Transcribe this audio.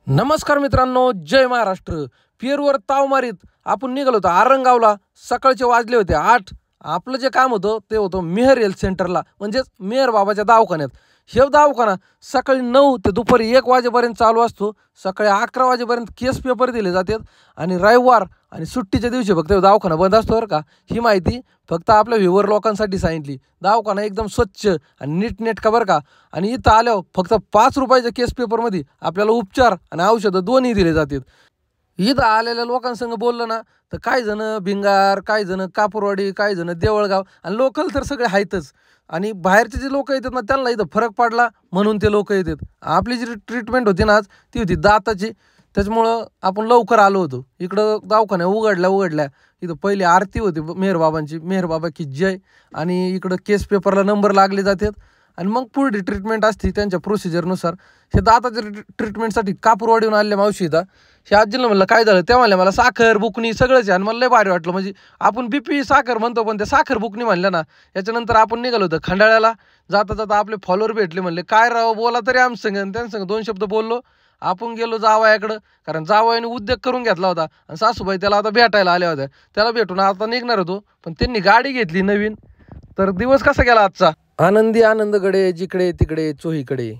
नमस्कार मित्रांनो, जय महाराष्ट्र. पियरवर ताव मारीत आपण निघालो होतो आरंगावला. सकाळचे वाजले होते 8. आपलं जे काम होतं ते होतं मेहर हेल्थ सेंटरला, म्हणजेच मेहर बाबाच्या दवाखान्यात. हे दवाखाना सकाळी 9 ते दुपारी 1 वाजेपर्यंत चालू असतो. सकाळी 11 वाजेपर्यंत केस पेपर दिले जातात आणि रविवार आणि सुट्टीच्या दिवशी फक्त दवाखाना बंद असतो बरं का. ही माहिती फक्त आपल्या व्ह्यूवर लोकांसाठी सांगितली. दवाखाना एकदम स्वच्छ आणि नीटनेटका बरं का. आणि इथं आल्यावर फक्त 5 रुपयाच्या केस पेपरमध्ये आपल्याला उपचार आणि औषधं दोन्ही दिले जातात. इथं आलेल्या लोकांसंग बोललं ना तर काही जण भिंगार, काही जण कापूरवाडी, काही जण देवळगाव आणि लोकल तर सगळे आहेतच. आणि बाहेरचे जे लोक येतात ना त्यांना इथं फरक पडला म्हणून ते लोक येतात. आपली जी ट्रीटमेंट होती ना आज ती होती दाताची, त्याच्यामुळं आपण लवकर आलो होतो. इकडं दवाखान्या उघडल्या इथं पहिली आरती होती मेहर बाबांची, मेहर बाबा की जय. आणि इकडं केस पेपरला नंबर लागले जातात आणि मग पुढे ट्रीटमेंट असते त्यांच्या प्रोसिजरनुसार. हे दाताच्या ट्रीटमेंटसाठी कापूरवाडीहून आले मावशी इथं. हे आजीला म्हणलं काय झालं, त्या म्हणल्या मला साखर बुकणी सगळंच आहे. आणि मला लय भारी वाटलं, म्हणजे आपण बीपी साखर म्हणतो पण त्या साखर बुकणी म्हणल्या ना. याच्यानंतर आपण निघालो होतं खंडाळ्याला. जाता जाता आपले फॉलोअर भेटले, म्हणले काय राव बोला तरी आमसंग. आणि त्यांच्यासंग 2 शब्द बोललो. आपण गेलो जावयाकडं, कारण जावयाने उद्योग करून घेतला होता आणि सासूबाई त्याला आता भेटायला आल्या होत्या. त्याला भेटून आता निघणार होतो, पण त्यांनी गाडी घेतली नवीन. तर दिवस कसा गेला आजचा? आनंदी आनंदकडे जिकडे तिकडे चोहीकडे.